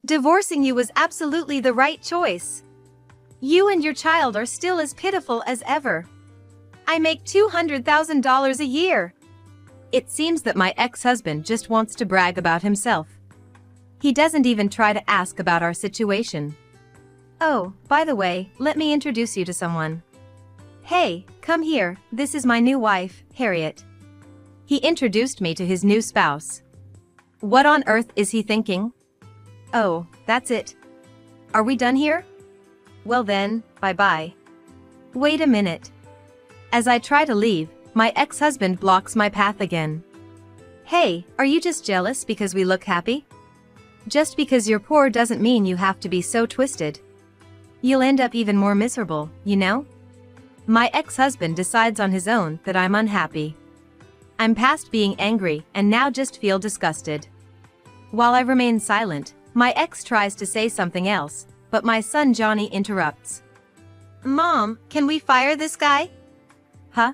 Divorcing you was absolutely the right choice. You and your child are still as pitiful as ever. I make $200,000 a year. It seems that my ex-husband just wants to brag about himself. He doesn't even try to ask about our situation. Oh, by the way, let me introduce you to someone. Hey, come here, this is my new wife, Harriet. He introduced me to his new spouse. What on earth is he thinking? Oh, that's it. Are we done here? Well then, bye-bye. Wait a minute. As I try to leave, my ex-husband blocks my path again. Hey, are you just jealous because we look happy? Just because you're poor doesn't mean you have to be so twisted. You'll end up even more miserable, you know? My ex-husband decides on his own that I'm unhappy. I'm past being angry and now just feel disgusted. While I remain silent, my ex tries to say something else, but my son Johnny interrupts. Mom, can we fire this guy? Huh?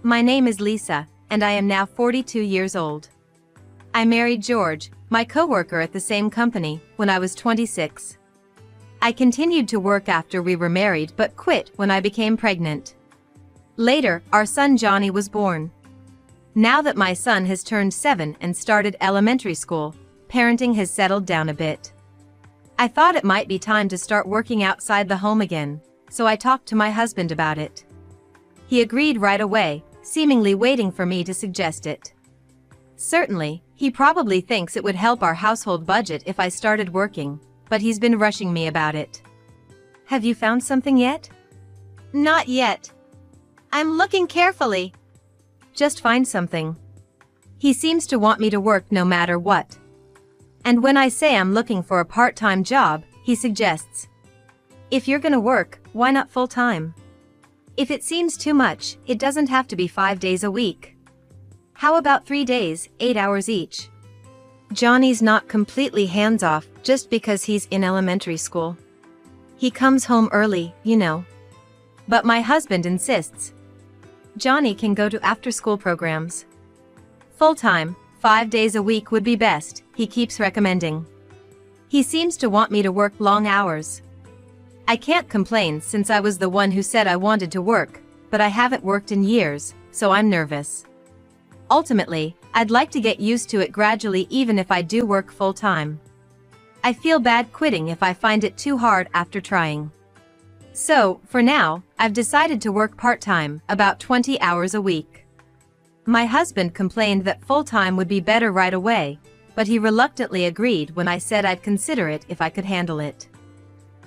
My name is Lisa, and I am now 42 years old. I married George, my coworker at the same company, when I was 26. I continued to work after we were married but quit when I became pregnant. Later, our son Johnny was born. Now that my son has turned 7 and started elementary school, parenting has settled down a bit. I thought it might be time to start working outside the home again, so I talked to my husband about it. He agreed right away, seemingly waiting for me to suggest it. Certainly, he probably thinks it would help our household budget if I started working, but he's been rushing me about it. Have you found something yet? Not yet. I'm looking carefully. Just find something. He seems to want me to work no matter what. And when I say I'm looking for a part-time job, he suggests, if you're gonna work, why not full-time? If it seems too much, it doesn't have to be 5 days a week. How about 3 days, 8 hours each? Johnny's not completely hands-off just because he's in elementary school. He comes home early, you know. But my husband insists. Johnny can go to after-school programs. Full-time, 5 days a week would be best, he keeps recommending. He seems to want me to work long hours. I can't complain since I was the one who said I wanted to work, but I haven't worked in years, so I'm nervous. Ultimately, I'd like to get used to it gradually even if I do work full-time. I feel bad quitting if I find it too hard after trying. So, for now, I've decided to work part-time, about 20 hours a week. My husband complained that full-time would be better right away, but he reluctantly agreed when I said I'd consider it if I could handle it.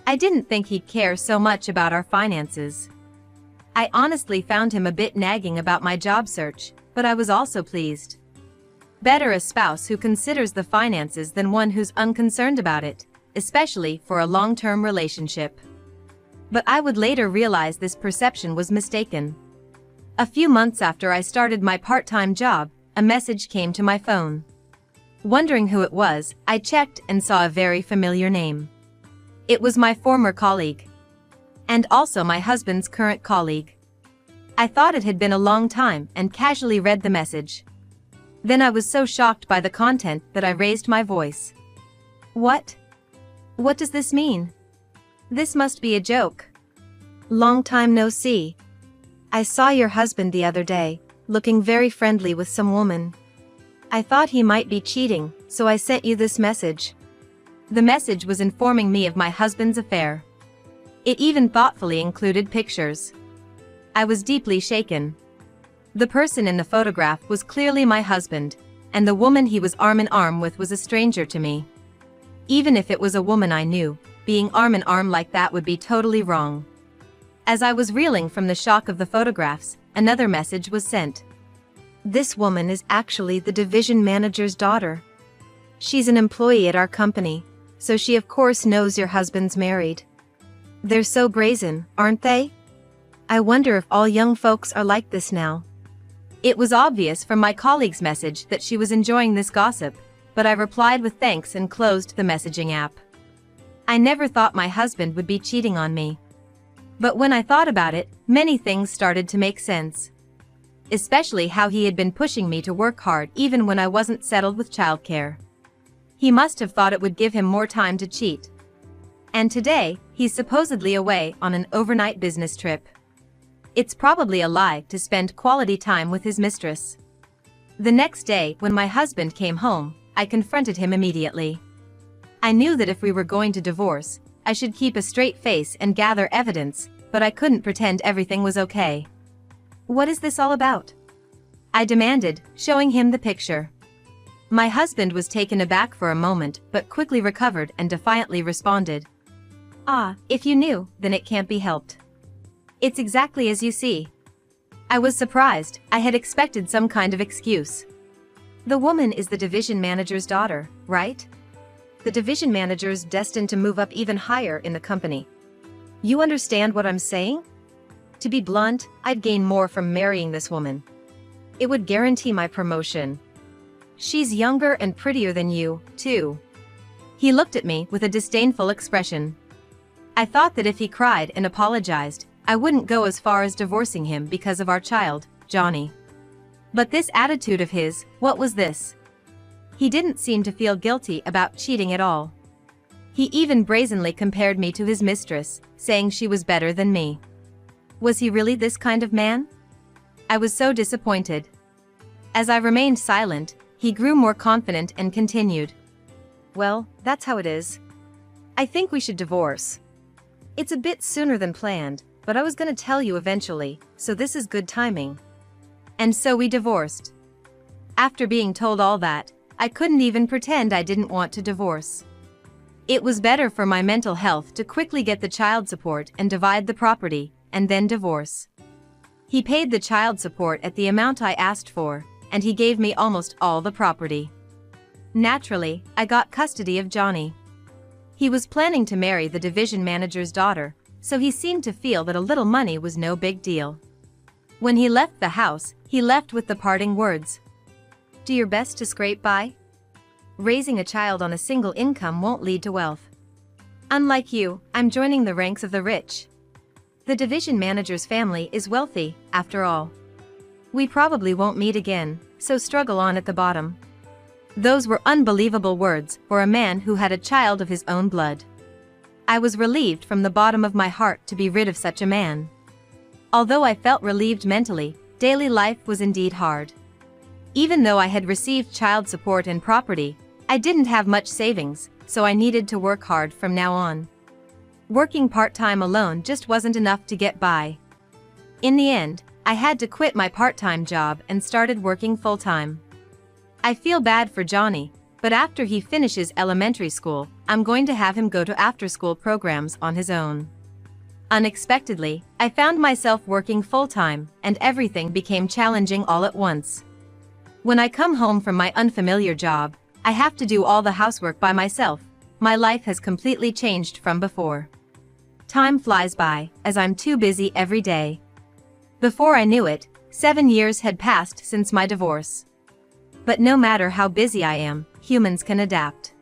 I didn't think he'd care so much about our finances. I honestly found him a bit nagging about my job search, but I was also pleased. Better a spouse who considers the finances than one who's unconcerned about it, especially for a long-term relationship. But I would later realize this perception was mistaken. A few months after I started my part-time job, a message came to my phone. Wondering who it was, I checked and saw a very familiar name. It was my former colleague. And also my husband's current colleague. I thought it had been a long time and casually read the message. Then I was so shocked by the content that I raised my voice. What? What does this mean? This must be a joke. Long time no see. I saw your husband the other day, looking very friendly with some woman. I thought he might be cheating, so I sent you this message. The message was informing me of my husband's affair. It even thoughtfully included pictures. I was deeply shaken. The person in the photograph was clearly my husband, and the woman he was arm in arm with was a stranger to me. Even if it was a woman I knew, being arm in arm like that would be totally wrong. As I was reeling from the shock of the photographs, another message was sent. This woman is actually the division manager's daughter. She's an employee at our company, so she of course knows your husband's married. They're so brazen, aren't they? I wonder if all young folks are like this now. It was obvious from my colleague's message that she was enjoying this gossip, but I replied with thanks and closed the messaging app. I never thought my husband would be cheating on me. But when I thought about it, many things started to make sense. Especially how he had been pushing me to work hard even when I wasn't settled with childcare. He must have thought it would give him more time to cheat. And today, he's supposedly away on an overnight business trip. It's probably a lie to spend quality time with his mistress. The next day, when my husband came home, I confronted him immediately. I knew that if we were going to divorce, I should keep a straight face and gather evidence, but I couldn't pretend everything was okay. "What is this all about?" I demanded, showing him the picture. My husband was taken aback for a moment but quickly recovered and defiantly responded, "Ah, if you knew, then it can't be helped. It's exactly as you see." I was surprised. I had expected some kind of excuse. "The woman is the division manager's daughter, right? The division manager's destined to move up even higher in the company. You understand what I'm saying? To be blunt, I'd gain more from marrying this woman. It would guarantee my promotion. She's younger and prettier than you, too." He looked at me with a disdainful expression. I thought that if he cried and apologized, I wouldn't go as far as divorcing him because of our child, Johnny. But this attitude of his, what was this? He didn't seem to feel guilty about cheating at all. He even brazenly compared me to his mistress, saying she was better than me. Was he really this kind of man? I was so disappointed. As I remained silent, he grew more confident and continued. "Well, that's how it is. I think we should divorce. It's a bit sooner than planned, but I was gonna tell you eventually, so this is good timing." And so we divorced. After being told all that, I couldn't even pretend I didn't want to divorce. It was better for my mental health to quickly get the child support and divide the property, and then divorce. He paid the child support at the amount I asked for, and he gave me almost all the property. Naturally, I got custody of Johnny. He was planning to marry the division manager's daughter, so he seemed to feel that a little money was no big deal. When he left the house, he left with the parting words. "Do your best to scrape by. Raising a child on a single income won't lead to wealth. Unlike you, I'm joining the ranks of the rich. The division manager's family is wealthy, after all. We probably won't meet again, so struggle on at the bottom." Those were unbelievable words for a man who had a child of his own blood. I was relieved from the bottom of my heart to be rid of such a man. Although I felt relieved mentally, daily life was indeed hard. Even though I had received child support and property, I didn't have much savings, so I needed to work hard from now on. Working part-time alone just wasn't enough to get by. In the end, I had to quit my part-time job and started working full-time. I feel bad for Johnny, but after he finishes elementary school, I'm going to have him go to after-school programs on his own. Unexpectedly, I found myself working full-time, and everything became challenging all at once. When I come home from my unfamiliar job, I have to do all the housework by myself. My life has completely changed from before. Time flies by, as I'm too busy every day. Before I knew it, 7 years had passed since my divorce. But no matter how busy I am, humans can adapt.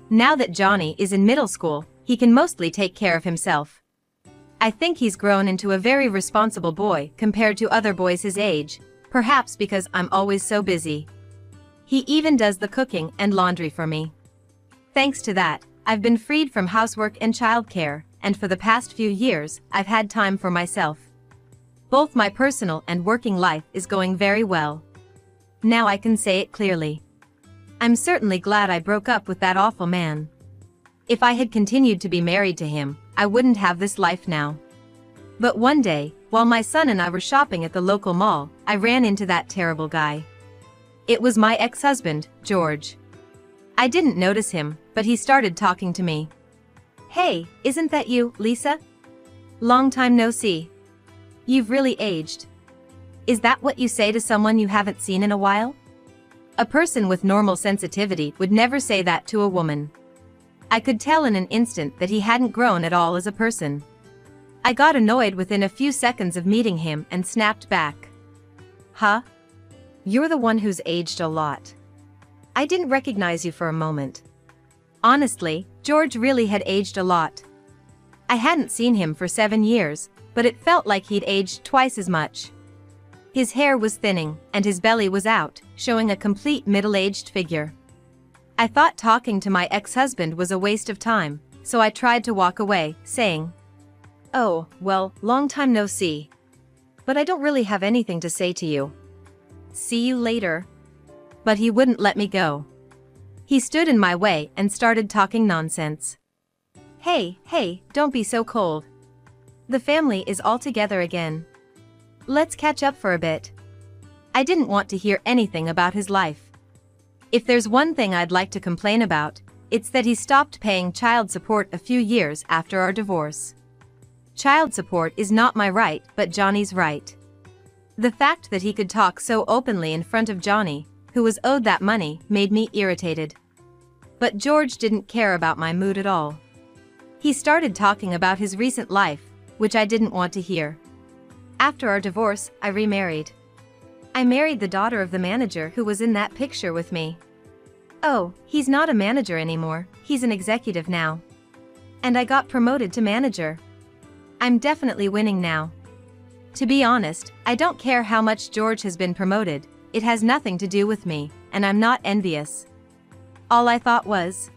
Now that Johnny is in middle school, he can mostly take care of himself. I think he's grown into a very responsible boy compared to other boys his age, perhaps because I'm always so busy. He even does the cooking and laundry for me. Thanks to that, I've been freed from housework and childcare, and for the past few years, I've had time for myself. Both my personal and working life is going very well. Now I can say it clearly. I'm certainly glad I broke up with that awful man. If I had continued to be married to him, I wouldn't have this life now. But one day, while my son and I were shopping at the local mall, I ran into that terrible guy. It was my ex-husband, George. I didn't notice him, but he started talking to me. "Hey, isn't that you, Lisa? Long time no see. You've really aged." Is that what you say to someone you haven't seen in a while? A person with normal sensitivity would never say that to a woman. I could tell in an instant that he hadn't grown at all as a person. I got annoyed within a few seconds of meeting him and snapped back. "Huh? You're the one who's aged a lot. I didn't recognize you for a moment." Honestly, George really had aged a lot. I hadn't seen him for 7 years, but it felt like he'd aged twice as much. His hair was thinning, and his belly was out, showing a complete middle-aged figure. I thought talking to my ex-husband was a waste of time, so I tried to walk away, saying, "Oh, well, long time no see. But I don't really have anything to say to you. See you later." But he wouldn't let me go. He stood in my way and started talking nonsense. Hey, don't be so cold. The family is all together again. Let's catch up for a bit." I didn't want to hear anything about his life. If there's one thing I'd like to complain about, it's that he stopped paying child support a few years after our divorce. Child support is not my right, but Johnny's right. The fact that he could talk so openly in front of Johnny, who was owed that money, made me irritated. But George didn't care about my mood at all. He started talking about his recent life, which I didn't want to hear. After our divorce, I remarried. I married the daughter of the manager who was in that picture with me. Oh, he's not a manager anymore, he's an executive now. And I got promoted to manager. I'm definitely winning now. To be honest, I don't care how much George has been promoted, it has nothing to do with me, and I'm not envious. All I thought was,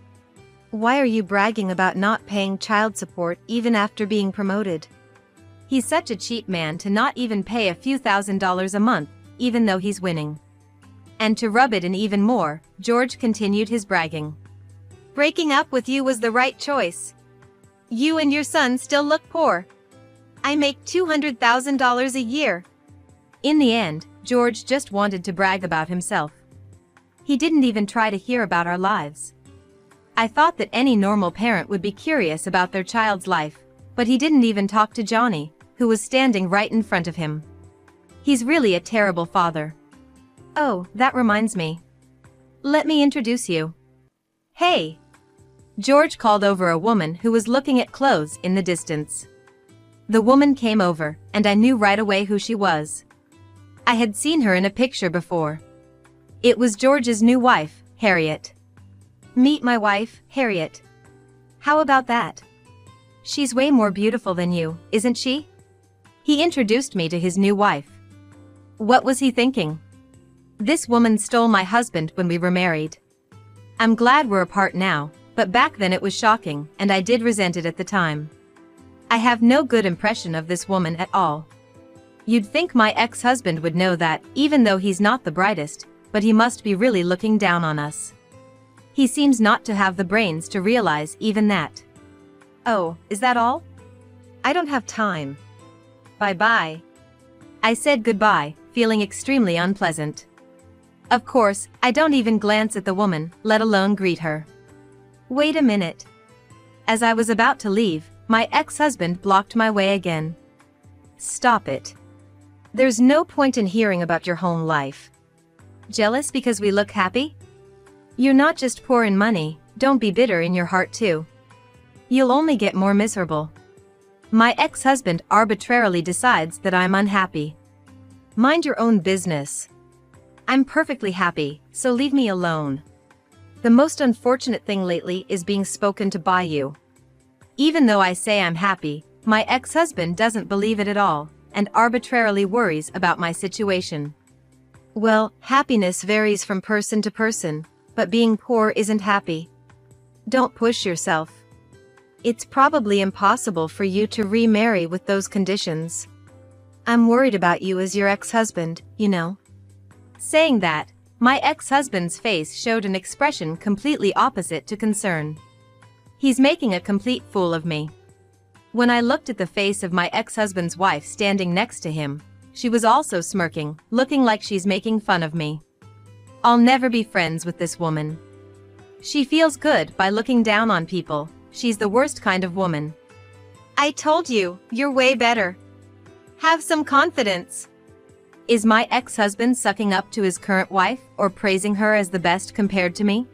why are you bragging about not paying child support even after being promoted? He's such a cheap man to not even pay a few $1,000s a month, even though he's winning. And to rub it in even more, George continued his bragging. Breaking up with you was the right choice. You and your son still look poor. I make $200,000 a year. In the end, George just wanted to brag about himself. He didn't even try to hear about our lives. I thought that any normal parent would be curious about their child's life, but he didn't even talk to Johnny, who was standing right in front of him. He's really a terrible father. Oh, that reminds me. Let me introduce you. Hey! George called over a woman who was looking at clothes in the distance. The woman came over, and I knew right away who she was. I had seen her in a picture before. It was George's new wife, Harriet. Meet my wife, Harriet. How about that? She's way more beautiful than you, isn't she? He introduced me to his new wife. What was he thinking? This woman stole my husband when we were married. I'm glad we're apart now, but back then it was shocking, and I did resent it at the time. I have no good impression of this woman at all. You'd think my ex-husband would know that, even though he's not the brightest, but he must be really looking down on us. He seems not to have the brains to realize even that. Oh, is that all? I don't have time. Bye-bye. I said goodbye, feeling extremely unpleasant. Of course, I don't even glance at the woman, let alone greet her. Wait a minute. As I was about to leave, my ex-husband blocked my way again. Stop it. There's no point in hearing about your home life. Jealous because we look happy? You're not just poor in money, don't be bitter in your heart too. You'll only get more miserable. My ex-husband arbitrarily decides that I'm unhappy. Mind your own business. I'm perfectly happy, so leave me alone. The most unfortunate thing lately is being spoken to by you. Even though I say I'm happy, my ex-husband doesn't believe it at all, and arbitrarily worries about my situation. Well, happiness varies from person to person, but being poor isn't happy. Don't push yourself. It's probably impossible for you to remarry with those conditions. I'm worried about you as your ex-husband, you know. Saying that, my ex-husband's face showed an expression completely opposite to concern. He's making a complete fool of me. When I looked at the face of my ex-husband's wife standing next to him, she was also smirking, looking like she's making fun of me. I'll never be friends with this woman. She feels good by looking down on people, she's the worst kind of woman. I told you, you're way better. Have some confidence. Is my ex-husband sucking up to his current wife or praising her as the best compared to me?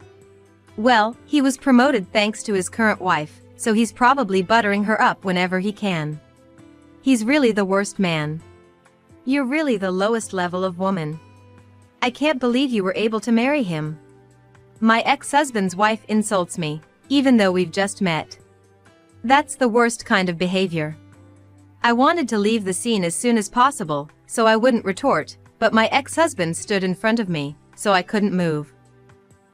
Well, he was promoted thanks to his current wife, so he's probably buttering her up whenever he can. He's really the worst man. You're really the lowest level of woman. I can't believe you were able to marry him. My ex-husband's wife insults me, even though we've just met. That's the worst kind of behavior. I wanted to leave the scene as soon as possible, so I wouldn't retort, but my ex-husband stood in front of me, so I couldn't move.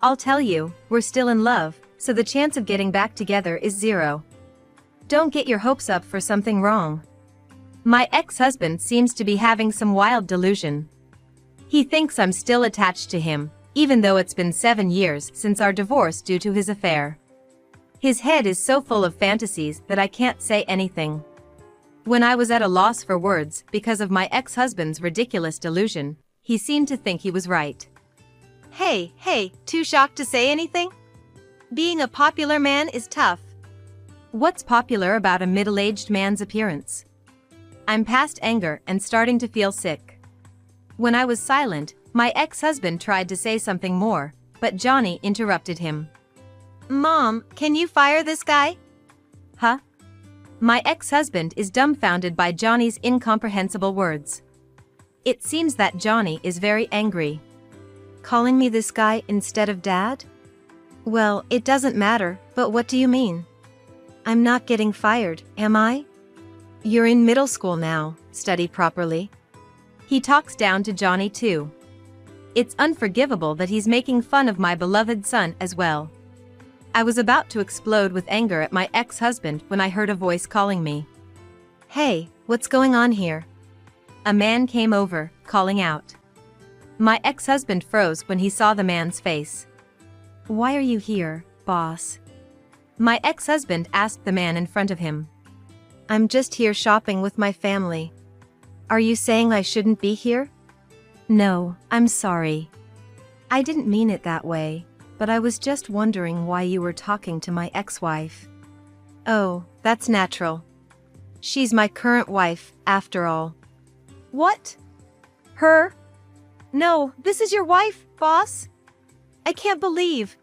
I'll tell you, we're still in love, so the chance of getting back together is 0. Don't get your hopes up for something wrong. My ex-husband seems to be having some wild delusion. He thinks I'm still attached to him, even though it's been 7 years since our divorce due to his affair. His head is so full of fantasies that I can't say anything. When I was at a loss for words because of my ex-husband's ridiculous delusion, he seemed to think he was right. Hey, too shocked to say anything? Being a popular man is tough. What's popular about a middle-aged man's appearance? I'm past anger and starting to feel sick. When I was silent, my ex-husband tried to say something more, but Johnny interrupted him. Mom, can you fire this guy? Huh? My ex-husband is dumbfounded by Johnny's incomprehensible words. It seems that Johnny is very angry. Calling me this guy instead of Dad? Well, it doesn't matter, but what do you mean? I'm not getting fired, am I? You're in middle school now, study properly. He talks down to Johnny too. It's unforgivable that he's making fun of my beloved son as well. I was about to explode with anger at my ex-husband when I heard a voice calling me. Hey, what's going on here? A man came over, calling out. My ex-husband froze when he saw the man's face. Why are you here, boss? My ex-husband asked the man in front of him. I'm just here shopping with my family. Are you saying I shouldn't be here? No, I'm sorry. I didn't mean it that way, but I was just wondering why you were talking to my ex-wife. Oh, that's natural. She's my current wife, after all. What? Her? No, this is your wife, boss? I can't believe.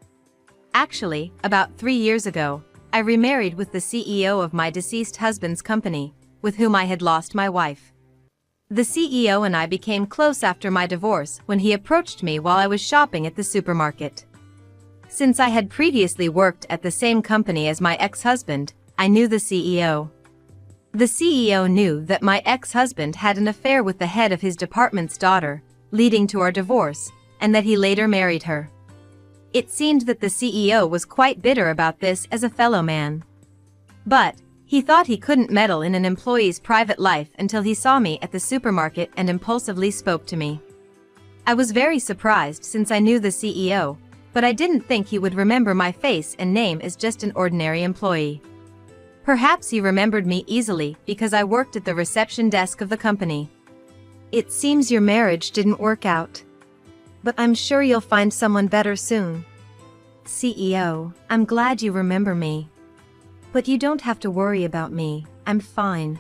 Actually, about 3 years ago, I remarried with the CEO of my deceased husband's company, with whom I had lost my wife. The CEO and I became close after my divorce when he approached me while I was shopping at the supermarket. Since I had previously worked at the same company as my ex-husband, I knew the CEO. The CEO knew that my ex-husband had an affair with the head of his department's daughter, leading to our divorce, and that he later married her. It seemed that the CEO was quite bitter about this as a fellow man. But he thought he couldn't meddle in an employee's private life until he saw me at the supermarket and impulsively spoke to me. I was very surprised since I knew the CEO, but I didn't think he would remember my face and name as just an ordinary employee. Perhaps he remembered me easily because I worked at the reception desk of the company. It seems your marriage didn't work out. But I'm sure you'll find someone better soon. CEO, I'm glad you remember me. But you don't have to worry about me, I'm fine.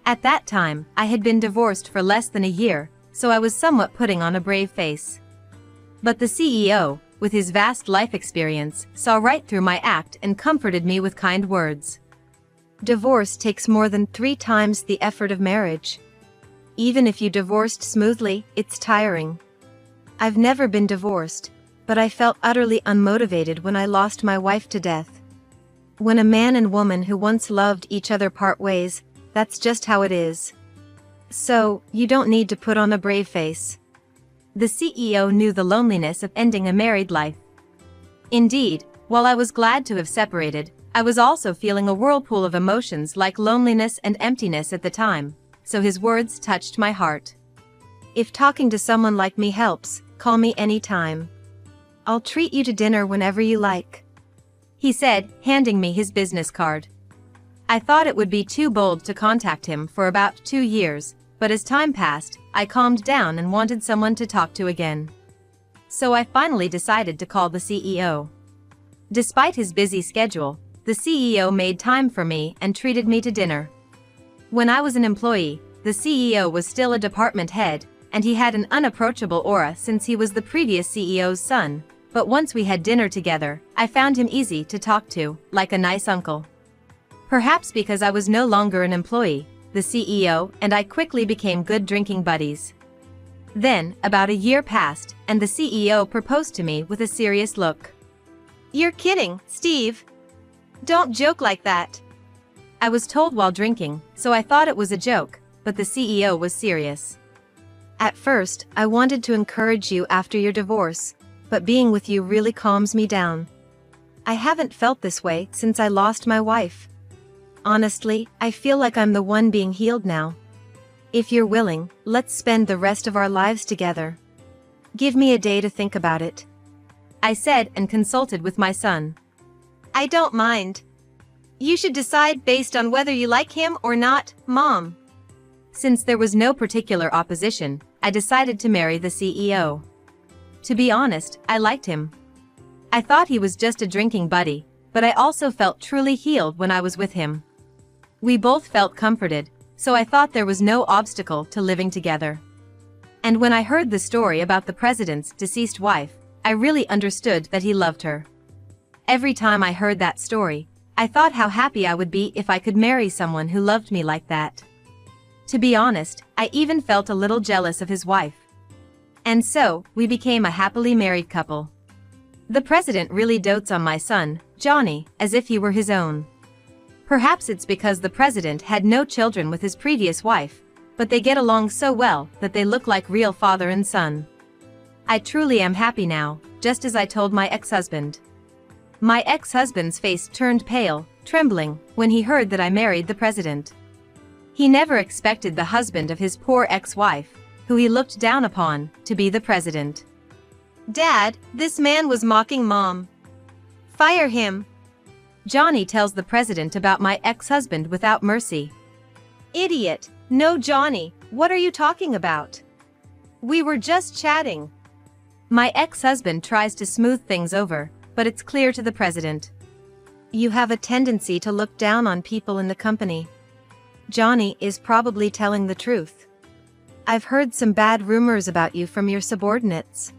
At that time, I had been divorced for less than a year, so I was somewhat putting on a brave face. But the CEO, with his vast life experience, saw right through my act and comforted me with kind words. Divorce takes more than 3 times the effort of marriage. Even if you divorced smoothly, it's tiring. I've never been divorced, but I felt utterly unmotivated when I lost my wife to death. When a man and woman who once loved each other part ways, that's just how it is. So, you don't need to put on a brave face. The CEO knew the loneliness of ending a married life. Indeed, while I was glad to have separated, I was also feeling a whirlpool of emotions like loneliness and emptiness at the time, so his words touched my heart. If talking to someone like me helps, call me anytime. I'll treat you to dinner whenever you like. He said, handing me his business card. I thought it would be too bold to contact him for about 2 years, but as time passed, I calmed down and wanted someone to talk to again. So I finally decided to call the CEO. Despite his busy schedule, the CEO made time for me and treated me to dinner. When I was an employee, the CEO was still a department head, and he had an unapproachable aura since he was the previous CEO's son, but once we had dinner together, I found him easy to talk to, like a nice uncle. Perhaps because I was no longer an employee, the CEO and I quickly became good drinking buddies. Then, about a year passed, and the CEO proposed to me with a serious look. You're kidding, Steve. Don't joke like that. I was told while drinking, so I thought it was a joke, but the CEO was serious. At first, I wanted to encourage you after your divorce, but being with you really calms me down. I haven't felt this way since I lost my wife. Honestly, I feel like I'm the one being healed now. If you're willing, let's spend the rest of our lives together. Give me a day to think about it," I said and consulted with my son. "I don't mind. You should decide based on whether you like him or not, Mom." Since there was no particular opposition, I decided to marry the CEO. To be honest, I liked him. I thought he was just a drinking buddy, but I also felt truly healed when I was with him. We both felt comforted, so I thought there was no obstacle to living together. And when I heard the story about the president's deceased wife, I really understood that he loved her. Every time I heard that story, I thought how happy I would be if I could marry someone who loved me like that. To be honest, I even felt a little jealous of his wife. And so, we became a happily married couple. The president really dotes on my son, Johnny, as if he were his own. Perhaps it's because the president had no children with his previous wife, but they get along so well that they look like real father and son. I truly am happy now, just as I told my ex-husband. My ex-husband's face turned pale, trembling, when he heard that I married the president. He never expected the husband of his poor ex-wife, who he looked down upon, to be the president. "Dad, this man was mocking Mom. Fire him." Johnny tells the president about my ex-husband without mercy. "Idiot, no Johnny, what are you talking about? We were just chatting." My ex-husband tries to smooth things over, but it's clear to the president. "You have a tendency to look down on people in the company. Johnny is probably telling the truth. I've heard some bad rumors about you from your subordinates.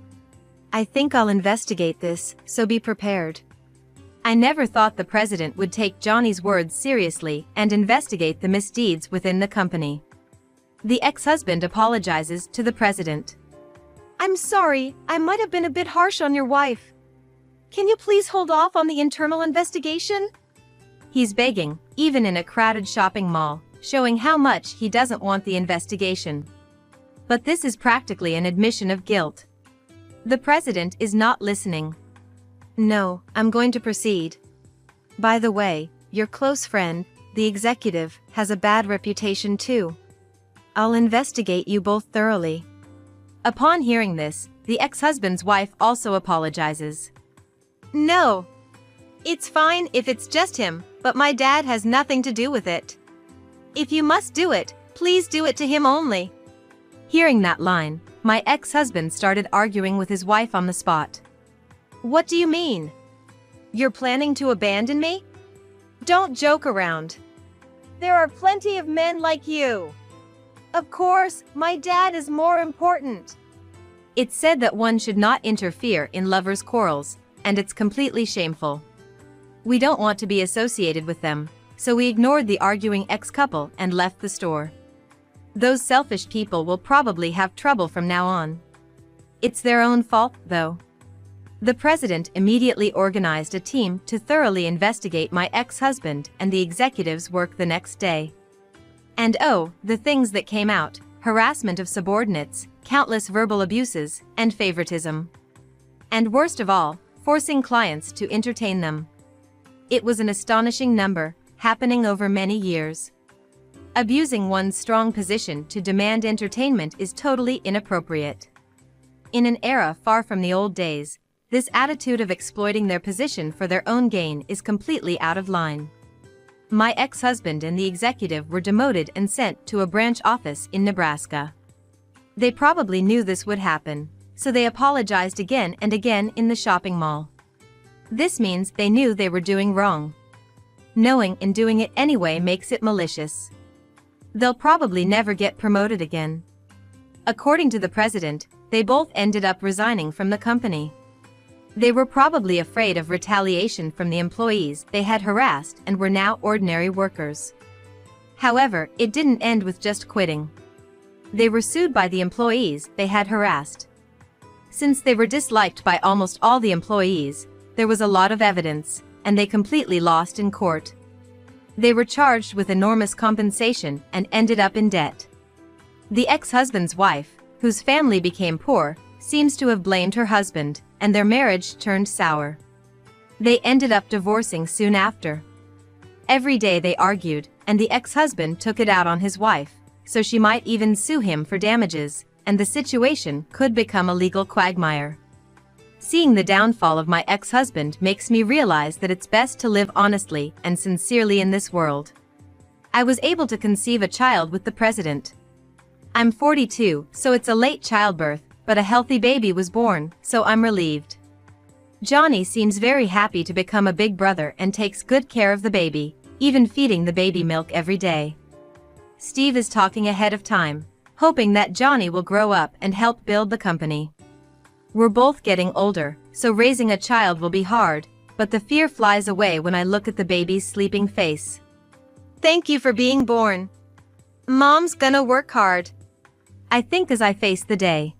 I think I'll investigate this, so be prepared." I never thought the president would take Johnny's words seriously and investigate the misdeeds within the company. The ex-husband apologizes to the president. "I'm sorry, I might have been a bit harsh on your wife. Can you please hold off on the internal investigation?" He's begging, even in a crowded shopping mall, showing how much he doesn't want the investigation. But this is practically an admission of guilt. The president is not listening. "No, I'm going to proceed. By the way, your close friend, the executive, has a bad reputation too. I'll investigate you both thoroughly." Upon hearing this, the ex-husband's wife also apologizes. "No. It's fine if it's just him, but my dad has nothing to do with it. If you must do it, please do it to him only." Hearing that line, my ex-husband started arguing with his wife on the spot. "What do you mean? You're planning to abandon me? Don't joke around. There are plenty of men like you. Of course, my dad is more important." It's said that one should not interfere in lovers' quarrels, and it's completely shameful. We don't want to be associated with them, so we ignored the arguing ex-couple and left the store. Those selfish people will probably have trouble from now on. It's their own fault, though. The president immediately organized a team to thoroughly investigate my ex-husband and the executive's work the next day. And oh, the things that came out: harassment of subordinates, countless verbal abuses, and favoritism. And worst of all, forcing clients to entertain them. It was an astonishing number, happening over many years. Abusing one's strong position to demand entertainment is totally inappropriate. In an era far from the old days, this attitude of exploiting their position for their own gain is completely out of line. My ex-husband and the executive were demoted and sent to a branch office in Nebraska. They probably knew this would happen, so they apologized again and again in the shopping mall. This means they knew they were doing wrong. Knowing and doing it anyway makes it malicious. They'll probably never get promoted again. According to the president, they both ended up resigning from the company. They were probably afraid of retaliation from the employees they had harassed and were now ordinary workers. However, it didn't end with just quitting. They were sued by the employees they had harassed. Since they were disliked by almost all the employees, there was a lot of evidence, and they completely lost in court. They were charged with enormous compensation and ended up in debt. The ex-husband's wife, whose family became poor, seems to have blamed her husband, and their marriage turned sour. They ended up divorcing soon after. Every day they argued, and the ex-husband took it out on his wife, so she might even sue him for damages, and the situation could become a legal quagmire. Seeing the downfall of my ex-husband makes me realize that it's best to live honestly and sincerely in this world. I was able to conceive a child with the president. I'm 42, so it's a late childbirth, but a healthy baby was born, so I'm relieved. Johnny seems very happy to become a big brother and takes good care of the baby, even feeding the baby milk every day. Steve is talking ahead of time, hoping that Johnny will grow up and help build the company. We're both getting older, so raising a child will be hard, but the fear flies away when I look at the baby's sleeping face. Thank you for being born. Mom's gonna work hard, I think as I face the day.